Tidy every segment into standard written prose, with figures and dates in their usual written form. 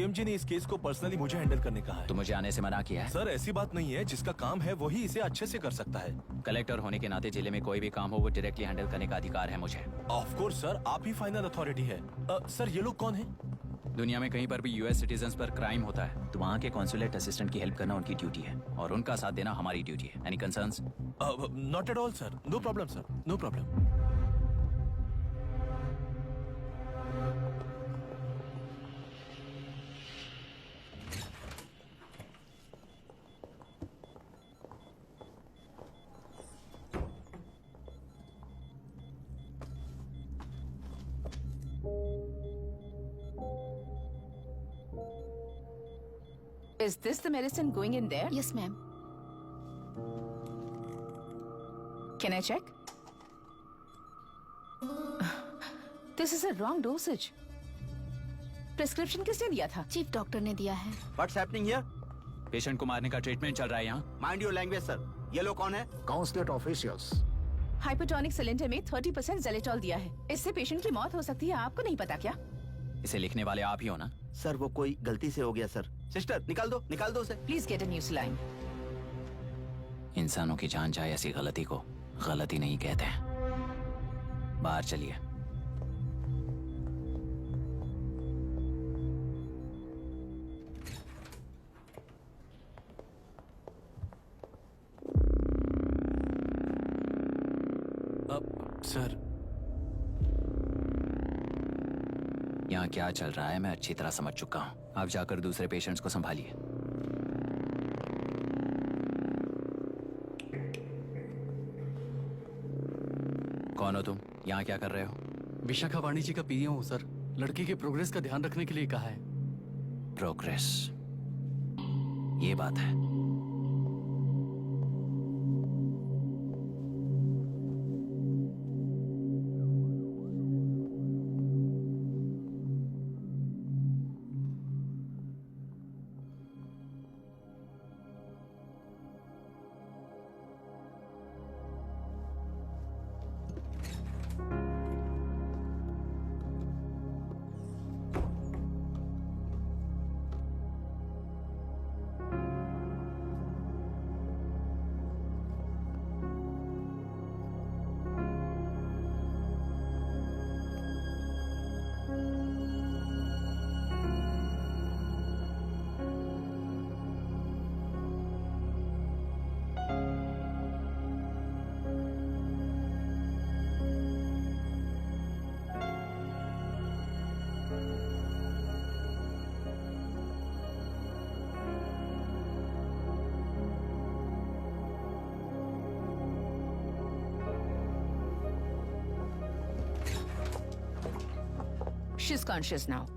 CMG ने इस case को पर्सनली मुझे हैंडल करने कहा है। तो मुझे आने से मना किया है? सर ऐसी बात नहीं है, जिसका काम है वही इसे अच्छे से कर सकता है। कलेक्टर होने के नाते जिले में कोई भी काम हो वो डायरेक्टली हैंडल करने का अधिकार है मुझे। ऑफ कोर्स सर, आप ही फाइनल अथॉरिटी है। सर ये लोग कौन है? दुनिया में कहीं पर भी यूएस सिटीजन्स पर क्राइम होता है तो वहाँ के कॉन्सुलेट असिस्टेंट की हेल्प करना उनकी ड्यूटी है और उनका साथ देना हमारी ड्यूटी है। Any concerns? Not at all sir, no problem sir, no problem. Is this the medicine going in there? Yes, ma'am. Can I check? This is a wrong dosage. Prescription किसने दिया था? चीफ डॉक्टर ने दिया है। What's happening here? Patient को मारने का treatment चल रहा है यहाँ। Mind your language, sir. ये लोग कौन है? Consulate officials. हाइपोटोनिक सिलेंडर में 30% जेलेटॉल दिया है। इससे पेशेंट की मौत हो सकती है, आपको नहीं पता क्या? इसे लिखने वाले आप ही हो ना? सर वो कोई गलती से हो गया सर। सिस्टर निकाल दो उसे। Please get a new saline. इंसानों की जान जाए ऐसी गलती को गलती नहीं कहते हैं। बाहर चलिए। सर यहाँ क्या चल रहा है मैं अच्छी तरह समझ चुका हूँ। आप जाकर दूसरे पेशेंट्स को संभालिए। कौन हो तुम? यहाँ क्या कर रहे हो? विशाखा वाणिज्य का पीएम हूँ सर। लड़की के प्रोग्रेस का ध्यान रखने के लिए कहा है। प्रोग्रेस, ये बात है। She's conscious now.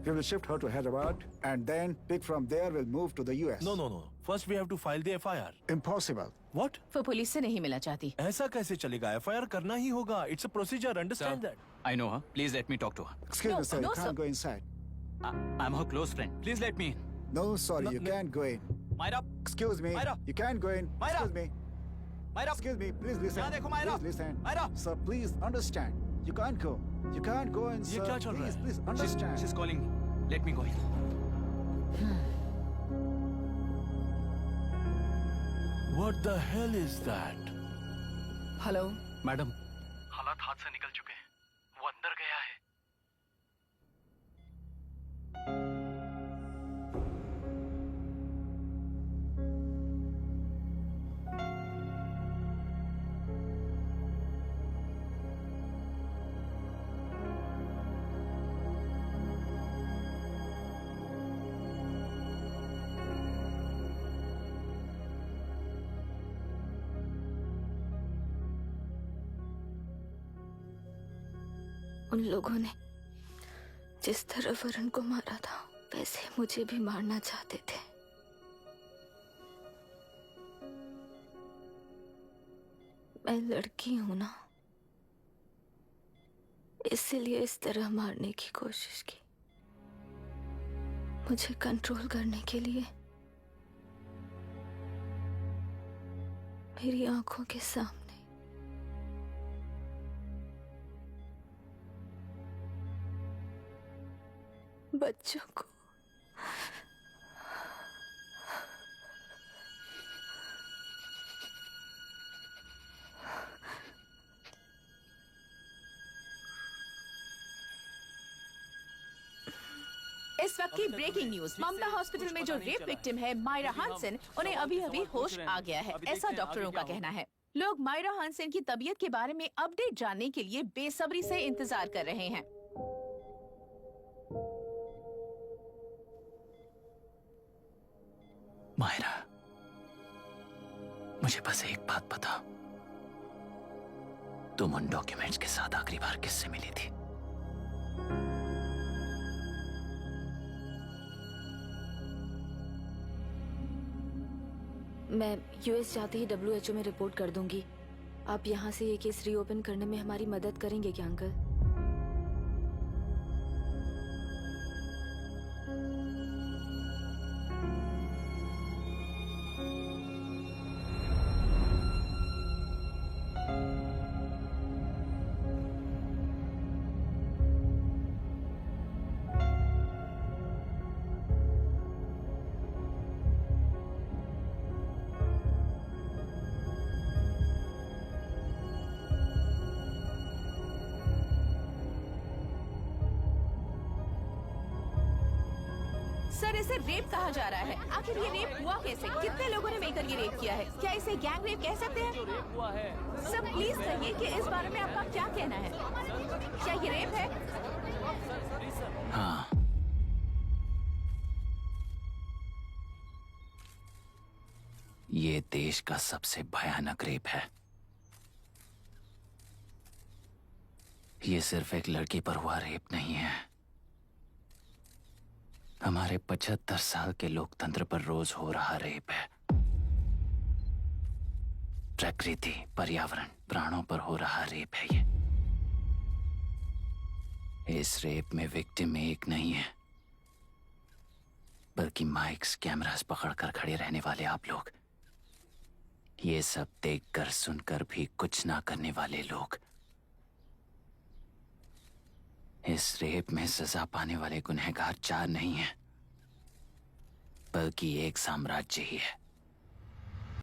We will shift her to Hyderabad and then pick from there. We'll move to the US. No. First we have to file the FIR. Impossible. What? वो पुलिस से नहीं मिलना चाहती। ऐसा कैसे चलेगा? FIR करना ही होगा। It's a procedure. Understand that? I know her. Please let me talk to her. Excuse No, me, sir. no, You can't sir. go inside. I'm her close friend. Please let me in. No, sorry. No, you no. can't go in. Myra, Excuse me. Myra. You can't go in. Myra. Excuse me. Myra. Excuse me. Please listen. यहाँ देखो, Myra. Please listen. Myra. Sir, please understand. You can't go. You can't go in, ये sir. क्या चल रहा Please, है? please understand. She's calling me. Let me go in. What the hell is that? Hello. Madam, हालात हाथ से निकल चुके हैं। वो अंदर गया है। उन लोगों ने जिस तरह वरुण को मारा था वैसे मुझे भी मारना चाहते थे। मैं लड़की हूं ना, इसलिए इस तरह मारने की कोशिश की। मुझे कंट्रोल करने के लिए मेरी आंखों के सामने बच्चों को इस वक्त की ब्रेकिंग न्यूज, ममता हॉस्पिटल में जो रेप विक्टिम है मायरा हानसन, उन्हें अभी अभी होश आ गया है, ऐसा डॉक्टरों का कहना है। लोग मायरा हानसन की तबीयत के बारे में अपडेट जानने के लिए बेसब्री से इंतजार कर रहे हैं। मायरा, मुझे बस एक बात बताओ, तुम उन डॉक्यूमेंट्स के साथ आखिरी बार किससे मिली थी? मैं यूएस जाते ही WHO में रिपोर्ट कर दूंगी। आप यहाँ से ये केस रीओपन करने में हमारी मदद करेंगे क्या अंकल? सर, इसे रेप कहा जा रहा है। आखिर ये रेप हुआ कैसे? कितने लोगों ने मिलकर ये रेप किया है? क्या इसे गैंग रेप कह सकते हैं? सर प्लीज कहिए कि इस बारे में आपका क्या कहना है? क्या ये रेप है? हाँ, ये देश का सबसे भयानक रेप है। ये सिर्फ एक लड़की पर हुआ रेप नहीं है, हमारे 75 साल के लोकतंत्र पर रोज हो रहा रेप है। प्रकृति, पर्यावरण, प्राणों पर हो रहा रेप है ये। इस रेप में विक्टिम एक नहीं है, बल्कि माइक्स, कैमरास पकड़कर खड़े रहने वाले आप लोग। ये सब देखकर सुनकर भी कुछ ना करने वाले लोग। इस रेप में सजा पाने वाले गुनहगार 4 नहीं हैं, बल्कि एक साम्राज्य ही है।